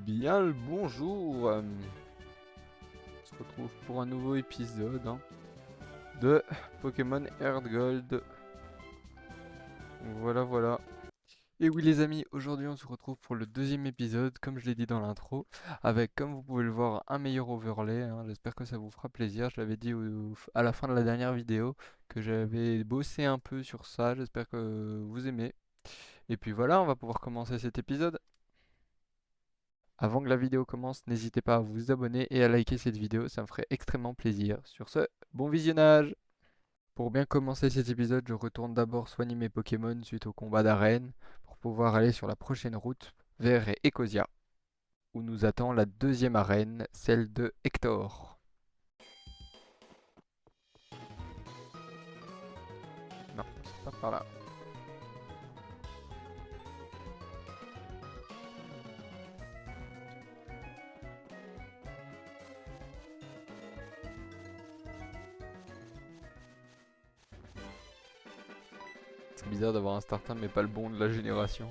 bien le bonjour. On se retrouve pour un nouveau épisode de Pokémon Heart Gold. Voilà. Et oui les amis, aujourd'hui on se retrouve pour le deuxième épisode, comme je l'ai dit dans l'intro, avec, comme vous pouvez le voir, un meilleur overlay. J'espère que ça vous fera plaisir. Je l'avais dit à la fin de la dernière vidéo que j'avais bossé un peu sur ça. J'espère que vous aimez. Et puis voilà, on va pouvoir commencer cet épisode. Avant que la vidéo commence, n'hésitez pas à vous abonner et à liker cette vidéo, ça me ferait extrêmement plaisir. Sur ce, bon visionnage! Pour bien commencer cet épisode, je retourne d'abord soigner mes Pokémon suite au combat d'arène, pour pouvoir aller sur la prochaine route vers Ecosia, où nous attend la deuxième arène, celle de Hector. Non, c'est pas par là. C'est bizarre d'avoir un starter mais pas le bon de la génération.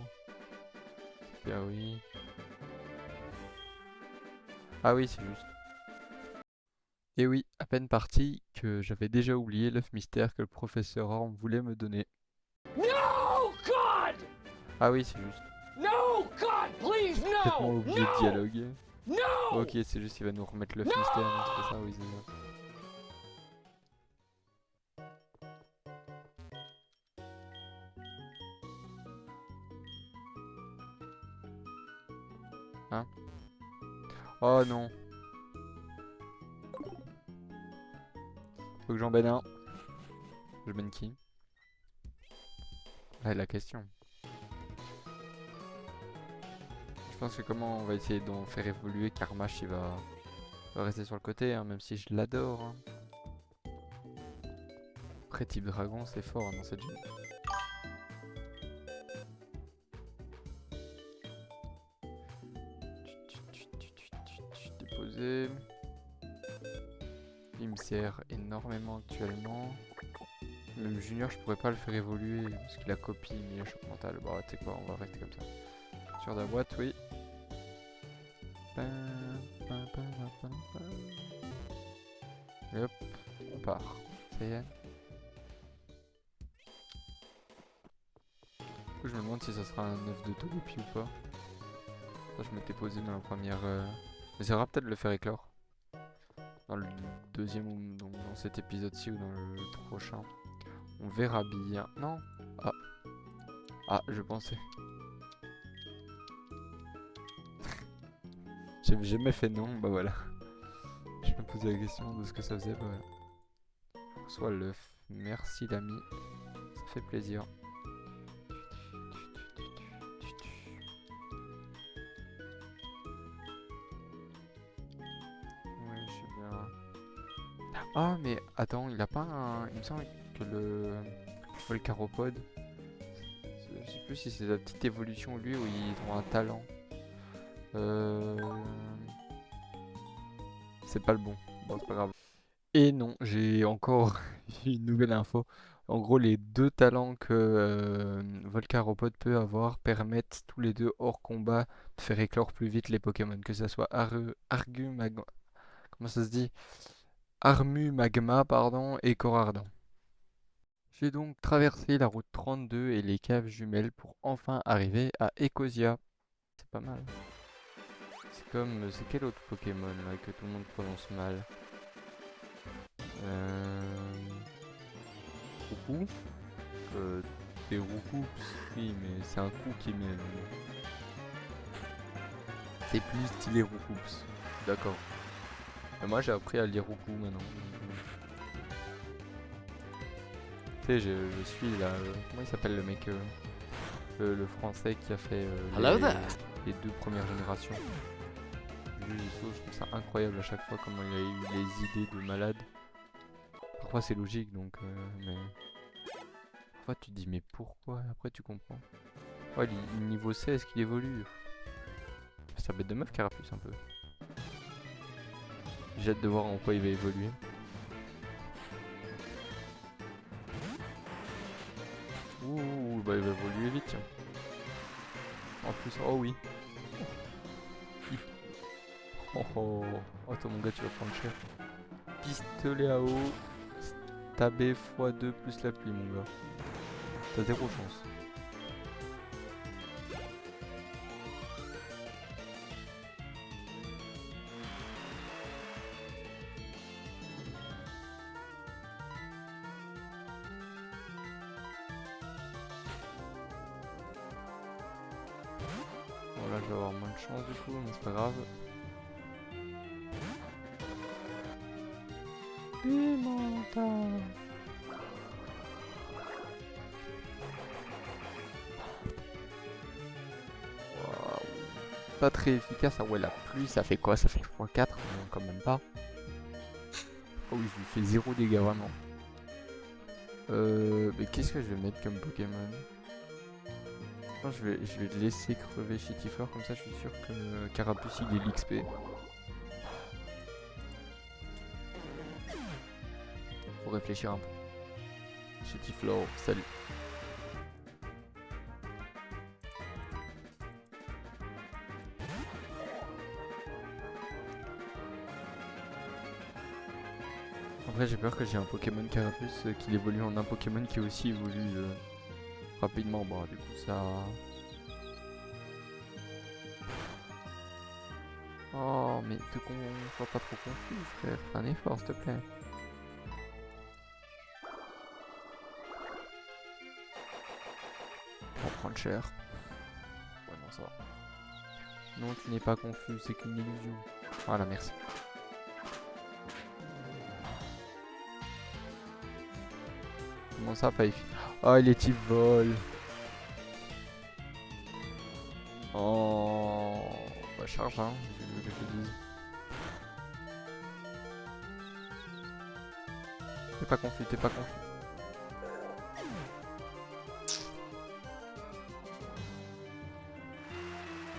Ah oui. Ah oui, c'est juste. Et oui, à peine parti que j'avais déjà oublié l'œuf mystère que le professeur Orm voulait me donner. No, God! Ah oui, c'est juste. No, God, please, Complètement no! oublié de No! dialogue. No! Ok, c'est juste qu'il va nous remettre l'œuf mystère, non, c'est pas ça, oui, c'est ça. Hein? Oh non. Faut que j'en baigne un. Je baigne qui? Ah, la question. Je pense que comment on va essayer d'en faire évoluer Karmash, va rester sur le côté, même si je l'adore. Après, type dragon, c'est fort dans cette gym. Déposer. Il me sert énormément actuellement. Même Junior, je pourrais pas le faire évoluer parce qu'il a copie, mais il a choc mental. Bah, tu sais quoi, on va rester comme ça. Sur la boîte, oui. Et hop, on part. Ça y est. Du coup, je me demande si ça sera un œuf de Togepi ou pas. Ça, je m'étais posé dans la première. Mais ça va peut-être le faire éclore. Dans le deuxième ou dans cet épisode-ci ou dans le prochain. On verra bien. Non. Ah. Ah, je pensais. J'avais jamais fait non, bah voilà. Je me posais la question de ce que ça faisait, bah voilà. Je reçois l'œuf. Merci l'ami. Ça fait plaisir. Ouais, je suis bien. Ah, mais attends, il a pas un. Il me semble que le Volcaropode. Je sais plus si c'est la petite évolution lui ou il a un talent. Euh... C'est pas le bon. Bon, c'est pas grave. Et non, j'ai encore une nouvelle info. En gros, les deux talents que Volcaropod peut avoir permettent tous les deux hors combat de faire éclore plus vite les Pokémon. Que ça soit comment ça se dit? Armu Magma, pardon, et Corardon. J'ai donc traversé la route 32 et les caves jumelles pour enfin arriver à Ecosia. C'est pas mal. C'est comme... C'est quel autre Pokémon là, que tout le monde prononce mal? Roucou. C'est Roucou, oui, mais c'est un coup qui met. C'est plus stylé Roucoups. D'accord. Mais moi j'ai appris à lire Roucou maintenant. Tu sais, je suis là. Comment il s'appelle le mec le français qui a fait les deux premières générations. Je trouve ça incroyable à chaque fois comment il a eu les idées de malade. Parfois c'est logique donc, mais parfois tu te dis mais pourquoi? Après tu comprends. Ouais, niveau 16 qu'il évolue. C'est un bête de meuf Carapuce un peu. J'ai hâte de voir en quoi il va évoluer. Ouh, bah il va évoluer vite tiens. En plus, oh oui. Oh oh. Oh toi mon gars tu vas prendre cher. Pistolet à eau. Stabé x2 plus la pluie mon gars. T'as zéro chance. Bon là je vais avoir moins de chance du coup, mais c'est pas grave. Émental. Waouh. Pas très efficace. Ah ouais, la pluie ça fait quoi? Ça fait x4? Non, quand même pas. Oh oui, je lui fais 0 dégâts vraiment. Mais qu'est-ce que je vais mettre comme Pokémon? Non, je vais le laisser crever Cheetifleur, comme ça je suis sûr que Carapuce il est l'XP. Faut réfléchir un peu. Cheetifleur, salut. Après j'ai peur que j'ai un Pokémon Carapuce qu'il évolue en un Pokémon qui aussi évolue rapidement. Bon du coup ça... Oh mais sois pas trop confus frère, fais un effort s'il te plaît. On va prendre cher. Ouais non ça va. Non tu n'es pas confus, c'est qu'une illusion. Voilà merci. Comment ça pas efficace? Oh il est type vol. Oh bah charge hein, je veux que je te dise. T'es pas confus, t'es pas confus.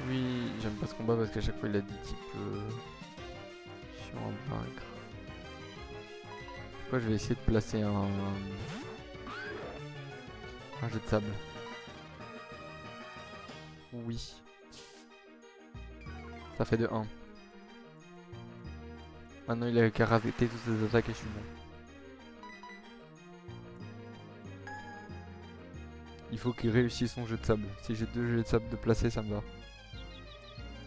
Oui, j'aime pas ce combat parce qu'à chaque fois il a des types chiants à vaincre. Pourquoi je vais essayer de placer un jet de sable. Oui. Ça fait de 1. Maintenant il a qu'à rater toutes ses attaques et je suis bon. Il faut qu'il réussisse son jet de sable. Si j'ai 2 jets de sable de placer, ça me va.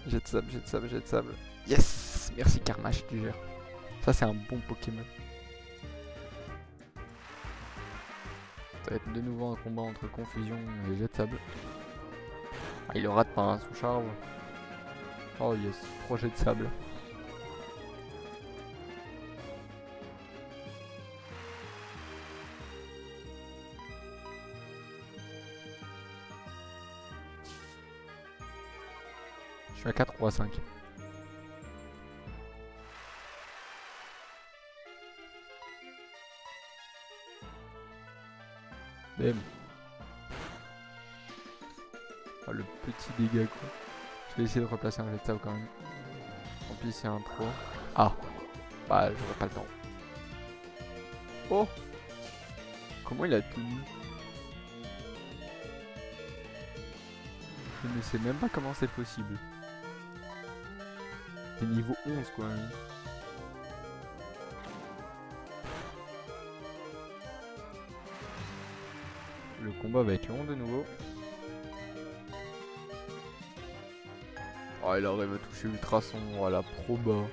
Jet de sable, jet de sable, jet de sable. Yes! Merci Karmash, tu gères. Ça c'est un bon Pokémon. Ça va être de nouveau un combat entre confusion et jet de sable. Ah, il le rate pas hein, son charge. Oh yes, 3 jets de sable. Je suis à 4 ou à 5. Bam. Oh, le petit dégât quoi. Je vais essayer de replacer un jet de sable quand même. Tant pis c'est un trop. Ah. Bah j'aurais pas le temps. Oh. Comment il a tenu? Je ne sais même pas comment c'est possible. C'est niveau 11 quoi. Hein. Le combat va être long de nouveau. Oh il arrive à toucher Ultrason, voilà, proba.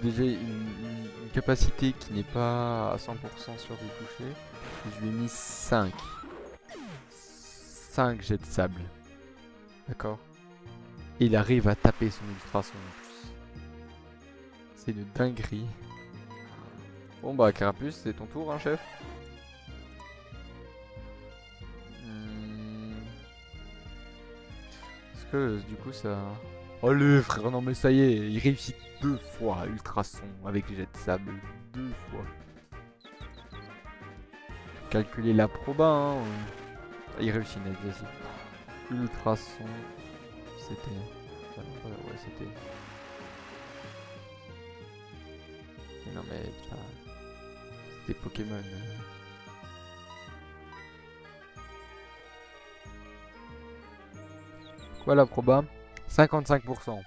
Déjà une capacité qui n'est pas à 100% sûre de toucher. Je lui ai mis 5. 5 jets de sable. D'accord. Et il arrive à taper son Ultrason en plus. C'est une dinguerie. Bon bah Carapuce, c'est ton tour hein chef. Est-ce que du coup ça... Allez frère, non mais ça y est, il réussit 2 fois Ultrason avec jet de sable. 2 fois. Calculer la proba hein. Il réussit net, vas-y. Ultrason. C'était... Ouais c'était... Mais non mais... C'était Pokémon. Quoi la proba? 55%.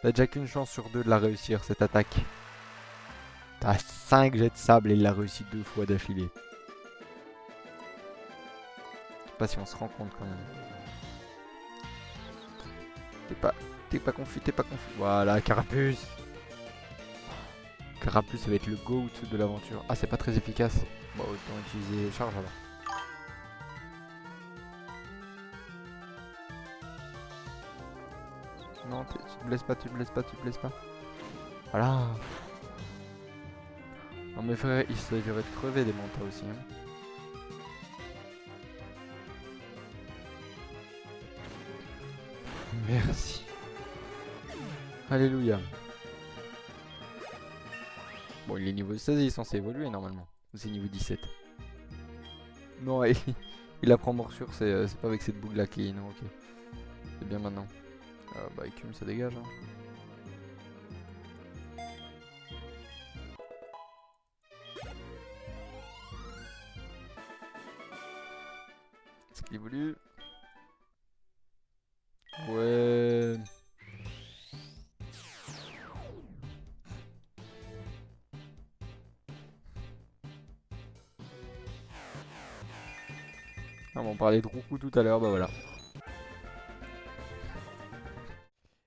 T'as déjà qu'une chance sur deux de la réussir cette attaque. T'as 5 jets de sable et il l'a réussi 2 fois d'affilée. Je sais pas si on se rend compte quand même. T'es pas confus, t'es pas confus. Voilà, Carapuce. Carapuce, ça va être le GOAT de l'aventure. Ah, c'est pas très efficace. Bon, autant utiliser charge alors. Non, tu te blesses pas, tu te blesses pas, tu te blesses pas. Voilà. Non mais frère, il s'agirait de crever des mantas aussi. Hein. Merci. Alléluia. Bon, il est niveau 16 et il est censé évoluer normalement. Ou c'est niveau 17. Non, il apprend morsure, c'est pas avec cette boule là qui est. Non, ok. C'est bien maintenant. Bah, écume, ça dégage. Hein. Est-ce qu'il évolue? Ouais. Ah, on parlait de Roukou tout à l'heure, bah voilà.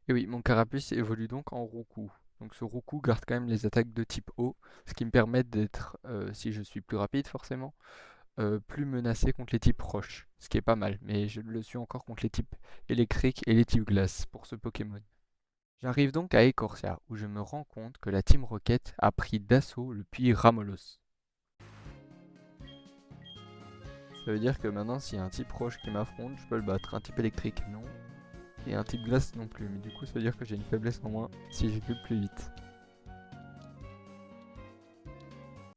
Et oui, mon carapuce évolue donc en Roukou. Donc ce Roukou garde quand même les attaques de type eau, ce qui me permet d'être, si je suis plus rapide forcément, plus menacé contre les types roches, ce qui est pas mal, mais je le suis encore contre les types électriques et les types glace pour ce Pokémon. J'arrive donc à Écorcia, où je me rends compte que la Team Rocket a pris d'assaut le puits Ramolos. Ça veut dire que maintenant, s'il y a un type roche qui m'affronte, je peux le battre. Un type électrique, non. Et un type glace, non plus. Mais du coup, ça veut dire que j'ai une faiblesse en moins si j'évolue plus vite.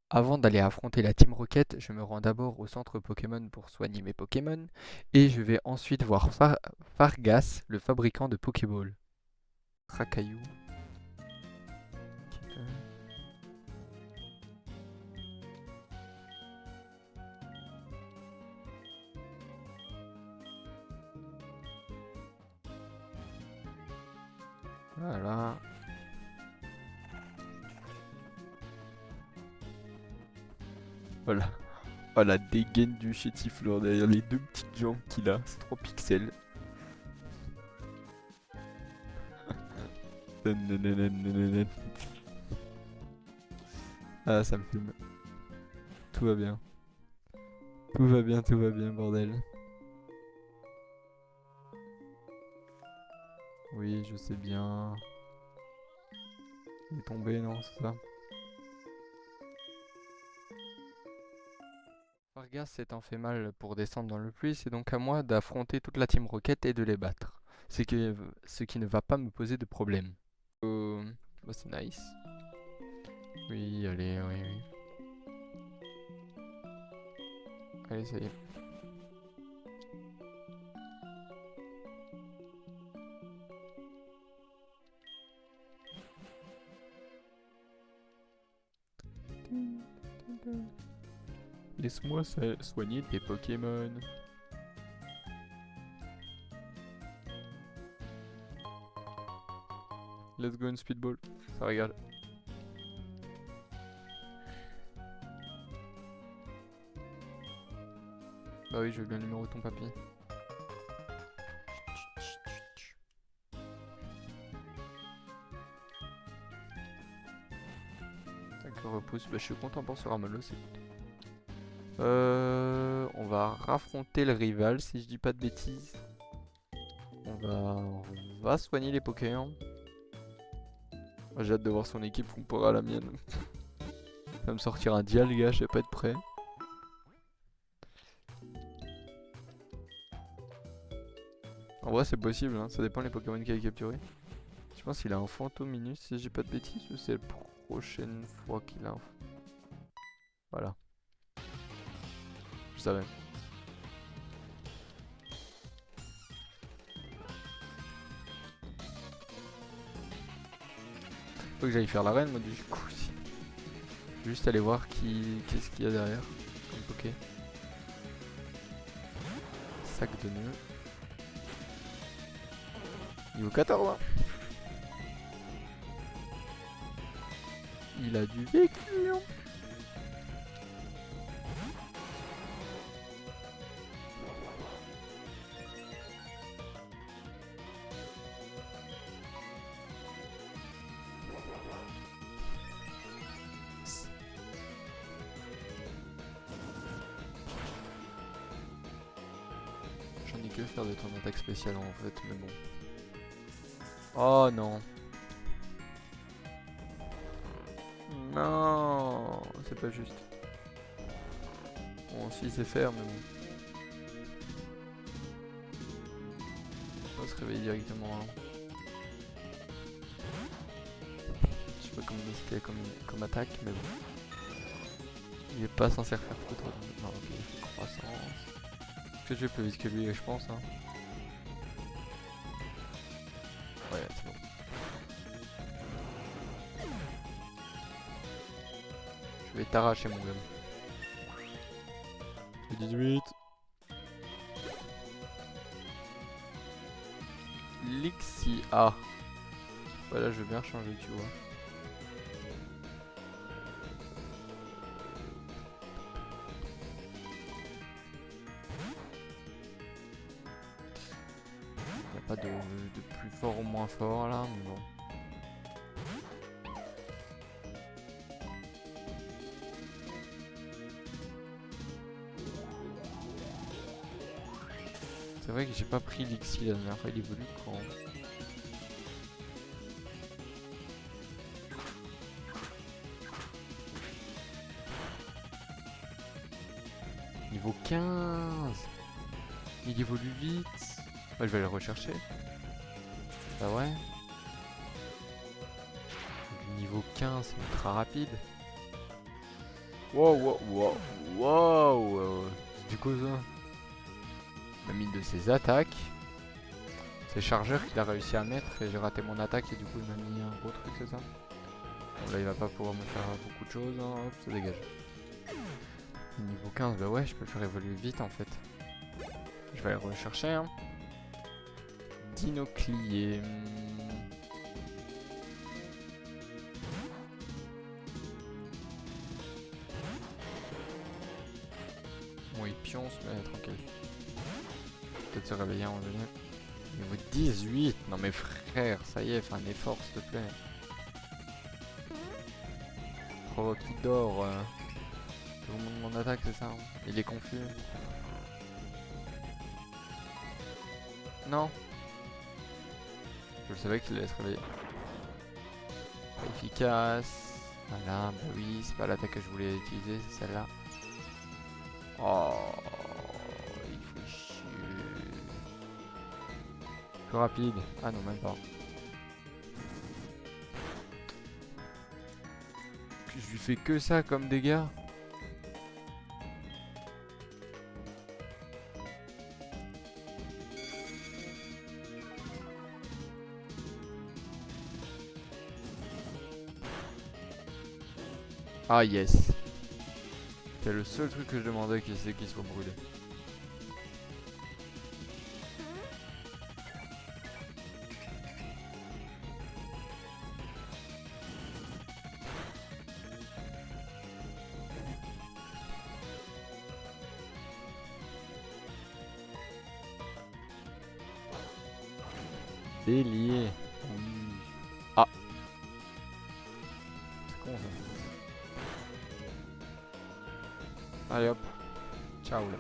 Avant d'aller affronter la Team Rocket, je me rends d'abord au centre Pokémon pour soigner mes Pokémon. Et je vais ensuite voir Fargas, le fabricant de Pokéball. Racaillou. Voilà. Voilà. Oh la dégaine du chétifleur derrière les deux petites jambes qu'il a, c'est 3 pixels. Ah, ça me fume. Tout va bien. Tout va bien, bordel. Oui, je sais bien. Il est tombé, non, c'est ça? Fargas s'étant fait mal pour descendre dans le puits, c'est donc à moi d'affronter toute la Team Rocket et de les battre. Ce qui ne va pas me poser de problème. Bah, c'est nice. Oui, allez, oui, oui. Allez, ça y est. Laisse-moi soigner tes Pokémon. Let's go in speedball. Ça régale. Bah oui, je veux bien le numéro de ton papy. D'accord, repousse. Bah je suis content pour ce Ramelos, écoute. On va raffronter le rival si je dis pas de bêtises. On va soigner les Pokémon. J'ai hâte de voir son équipe comparée à la mienne. Ça va me sortir un Dialga, je vais pas être prêt. En vrai c'est possible, hein. Ça dépend des Pokémon qu'il a capturé. Je pense qu'il a un Fantominus si j'ai pas de bêtises ou c'est la prochaine fois qu'il a un... Voilà. Je savais. Faut que j'aille faire l'arène moi du coup aussi. Juste aller voir qu'est-ce qu'il y a derrière comme Poké. Sac de nœuds. Niveau 14 hein. Il a du vécu. J'en ai que faire de ton attaque spéciale en fait, mais bon. Oh non. Non, c'est pas juste. Bon, si c'est faire, mais bon. On va se réveiller directement. Hein. Je sais pas comment c'était comme attaque, mais bon. Il est pas censé refaire foutre. Non, ok, il fait croissance. Est-ce que je vais plus vite que lui, je pense. Hein. Ouais, c'est bon. Je vais t'arracher, mon gars. 18. Lixia. Voilà, je veux bien changer, tu vois. Y a pas de plus fort ou moins fort là, mais bon. C'est vrai que j'ai pas pris Lixi la dernière fois, il évolue quand. Niveau 15. Il évolue vite. Ouais, je vais aller le rechercher. Bah ouais. Niveau 15, c'est ultra rapide. Wow, wow, wow, wow. C'est du coup ça. Il m'a mis de ses attaques. C'est chargeur qu'il a réussi à mettre et j'ai raté mon attaque et du coup il m'a mis un gros truc, c'est ça? Bon là il va pas pouvoir me faire beaucoup de choses, hein. Hop, ça dégage. Niveau 15, bah ouais, je peux le faire évoluer vite en fait. Je vais aller rechercher, hein. Dinoclier. Bon, il pionce, mais tranquille. Peut-être se réveiller en venir. Niveau 18. Non mais frère, ça y est, fais un effort s'il te plaît. Provoque qui dort. Tout le monde mon attaque, c'est ça, hein. Il est confus. Non. Je le savais qu'il allait se réveiller. Pas efficace. Voilà, bah oui, c'est pas l'attaque que je voulais utiliser, c'est celle-là. Oh, il fait chier. Plus rapide. Ah non, même pas. Je lui fais que ça comme dégâts. Ah yes. C'est le seul truc que je demandais, c'est qu'il soit brûlé. Bélier. Oui. Ah. C'est con ça. Allez hop. Ciao là.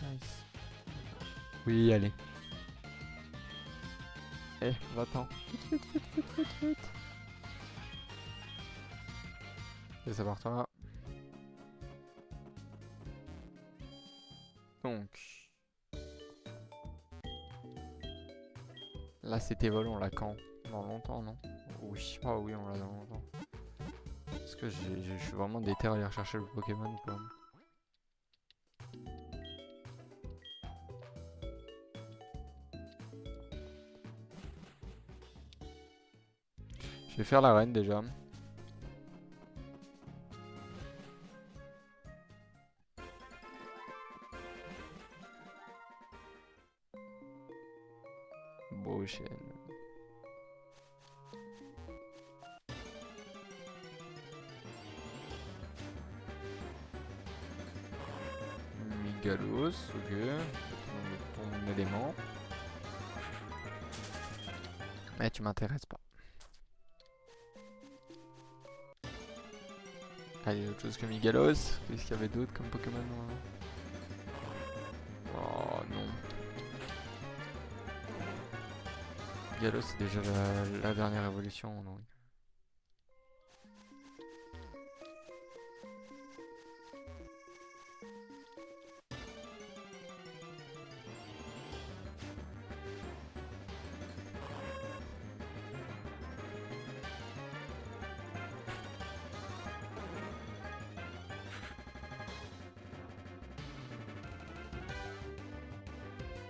Nice. Oui, allez. Eh, va-t'en. Vite, vite, vite, vite, vite, vite. Et ça part là. Donc. Là, c'était vol, on l'a quand? Dans longtemps, non? Oui. Ah oui, on l'a dans longtemps. Parce que je suis vraiment déter à aller rechercher le Pokémon ou pas? Je vais faire la reine déjà. Bochen. Migalos, ok. Ton élément. Mais tu m'intéresses pas. Allez, autre chose que Migalos. Qu'est-ce qu'il y avait d'autre comme Pokémon? Oh non. Migalos, c'est déjà la dernière évolution. Donc.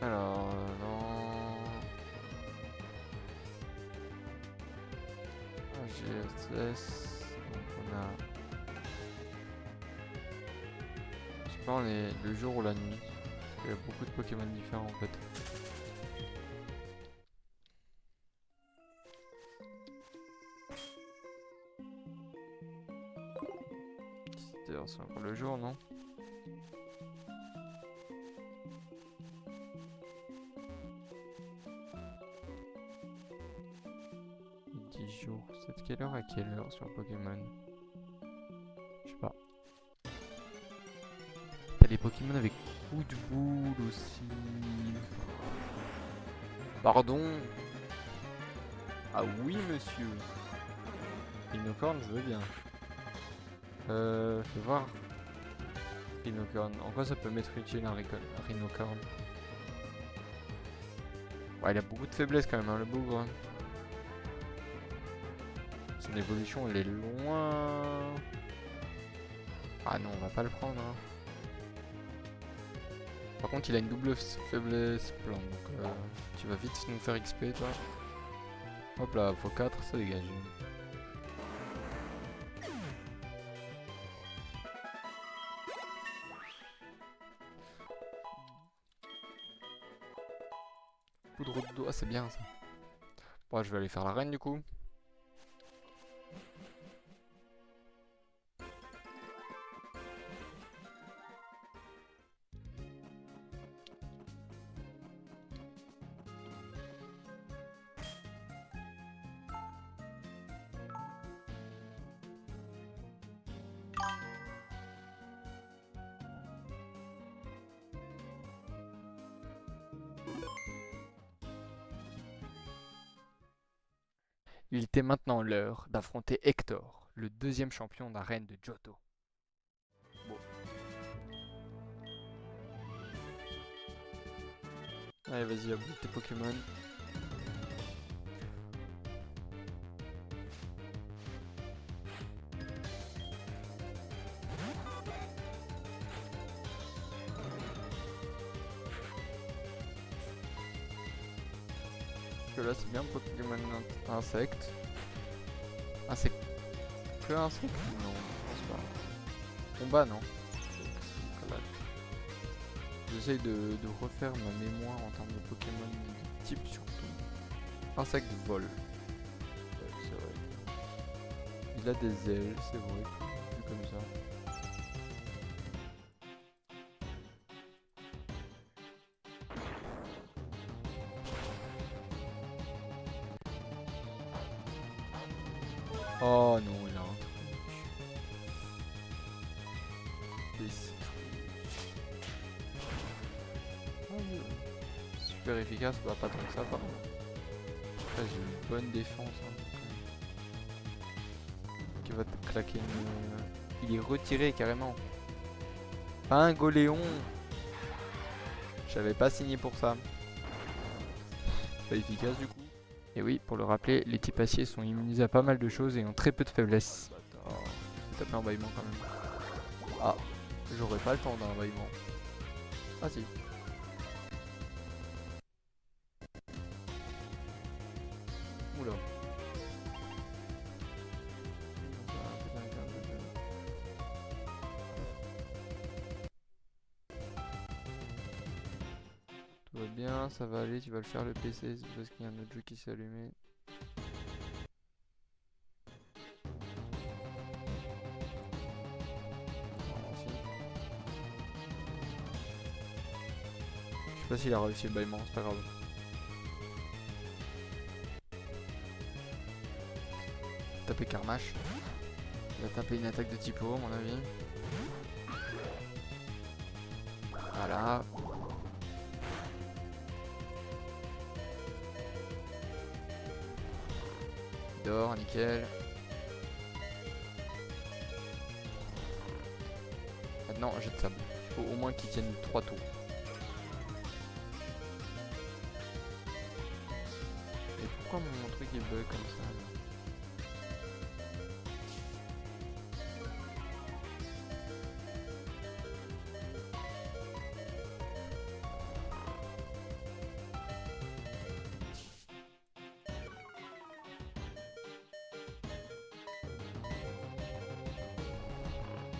Alors, dans GSS, donc on a. Je sais pas, on est le jour ou la nuit. Il y a beaucoup de Pokémon différents en fait. C'est encore le jour, non? Jours. C'est de quelle heure à quelle heure sur Pokémon? Je sais pas. T'as des Pokémon avec coup de boule aussi. Pardon. Ah oui, monsieur. Rhinocorn, je veux bien. Fais voir. Rhinocorn. En quoi ça peut m'être utile un Rhinocorn? Ouais, il a beaucoup de faiblesse quand même, hein, le bougre. Son évolution, elle est loin. Ah non, on va pas le prendre. Hein. Par contre, il a une double faiblesse plante, donc tu vas vite nous faire XP, toi. Hop là, x4, ça dégage. Poudre de doigt, c'est bien ça. Bon, je vais aller faire la reine du coup. Il était maintenant l'heure d'affronter Hector, le deuxième champion d'arène de Johto. Bon. Allez, vas-y, upgrade tes Pokémon. Parce que là, c'est bien Pokémon insecte. Ah, c'est que insecte? Non, je pense pas. Combat, non. J'essaye de refaire ma mémoire en termes de Pokémon type surtout. Insecte vol. Ouais, c'est vrai. Il a des ailes, c'est vrai. Vu comme ça. Oh non, il a un truc. Super efficace, bah pas tant que ça par contre. Après j'ai une bonne défense. Hein, qui va te claquer une... Il est retiré carrément. Pas un goléon. J'avais pas signé pour ça. Pas efficace du coup. Et oui, pour le rappeler, les types aciers sont immunisés à pas mal de choses et ont très peu de faiblesse. Bâtard. Je vais taper un bâillement quand même. Ah, j'aurais pas le temps d'un bâillement. Ah si. Oula. Tout va bien, ça va aller, tu vas le faire le PC, c'est parce qu'il y a un autre jeu qui s'est allumé. Je sais pas s'il a réussi le bâillement, c'est pas grave. Taper Karmash. Il va taper une attaque de type O à mon avis. Voilà. Il dort, nickel. Maintenant, jet de sable. Il faut au moins qu'il tienne 3 tours. Et pourquoi mon truc il bug comme ça là?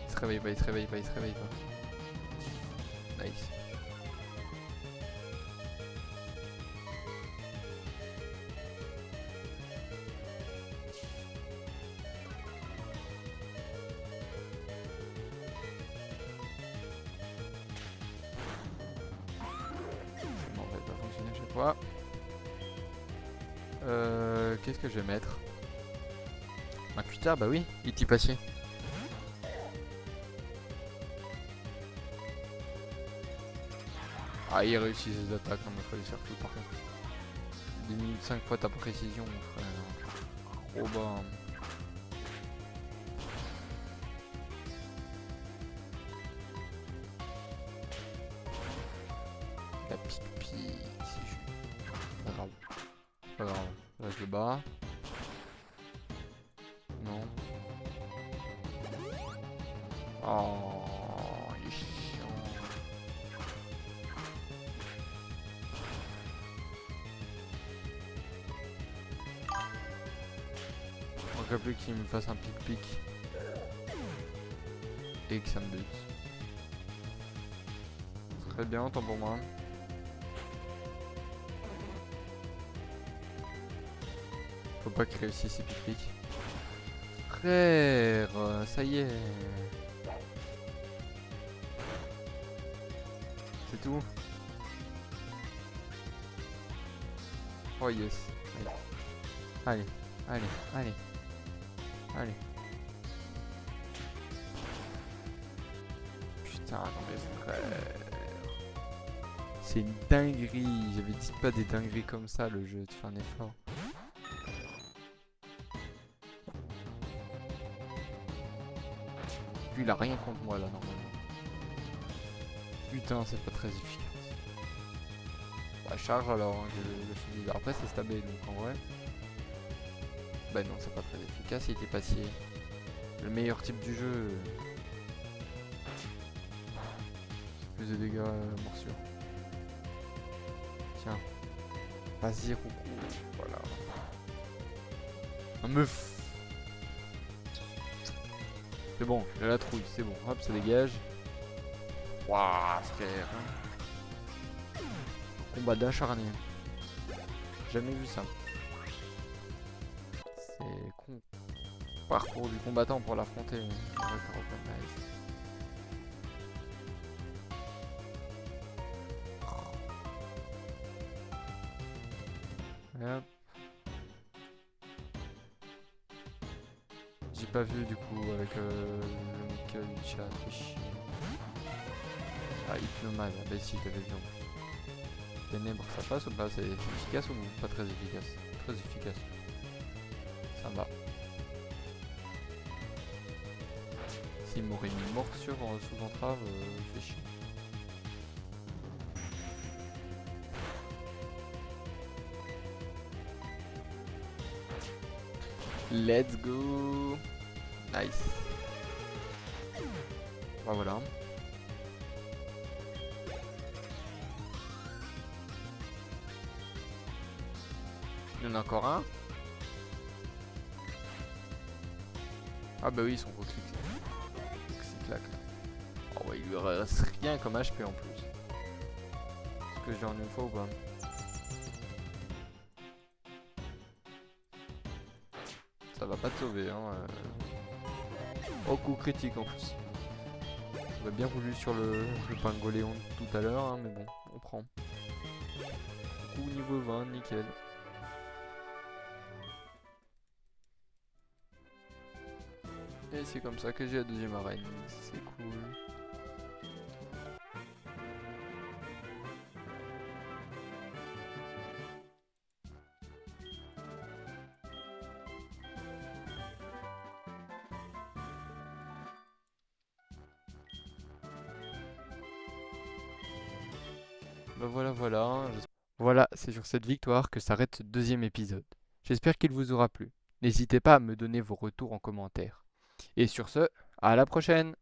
Il se réveille pas, il se réveille pas, il se réveille pas. Nice. Bon, ça va pas fonctionner à chaque fois. Qu'est-ce que je vais mettre? Un cutter, bah oui, il type acier. Ah, il réussit ses attaques, non mais faut les faire tout par contre. 2 minutes 5 fois ta précision, frère. Trop bas. La pique-pique, c'est juste. Pas grave. Pas grave. Là je le bats. Non. Oh, il est chiant. Il manque plus qu'il me fasse un pic-pic. Et que ça me bute. Très bien, autant pour moi. Faut pas qu'il réussisse ses pic-pics. Frère, ça y est. C'est tout. Oh yes. Allez, allez, allez, allez. Putain, non mais frère. C'est une dinguerie. J'avais dit pas des dingueries comme ça, le jeu. Tu fais un effort. Lui, il a rien contre moi là, normalement. Putain, c'est pas très efficace. Bah, charge alors, hein, je suis après, c'est stabé donc en vrai. Bah, non, c'est pas très efficace. Il était passé. Le meilleur type du jeu. Plus de dégâts morsure. Tiens. Vas-y, coucou. Voilà. Un meuf. C'est bon, j'ai la trouille, c'est bon. Hop, ça dégage. Waouh, frère. Combat d'acharné. Jamais vu ça. C'est con. Parcours du combattant pour l'affronter. Hop. J'ai pas vu du coup avec le mec du chat, fait chier. Ah, Hypnomane, bah si, t'avais vu en plus. Ténèbres, ça passe ou pas? C'est efficace ou pas très efficace? Très efficace. Ça va. S'il m'aurait mis morsure sous entrave, fait chier. Let's go. Nice. Bah voilà. Il y en a encore un. Ah bah oui, ils sont claque là. Oh ouais, il lui reste rien comme HP en plus. Est-ce que j'ai en une fois ou pas? Ça va pas te sauver hein. Oh, coup critique en plus. J'aurais bien voulu sur le Pingoléon tout à l'heure, hein, mais bon, on prend. Coup niveau 20, nickel. Et c'est comme ça que j'ai la deuxième arène, c'est cool. Bah voilà. Voilà, c'est sur cette victoire que s'arrête ce deuxième épisode. J'espère qu'il vous aura plu. N'hésitez pas à me donner vos retours en commentaire. Et sur ce, à la prochaine!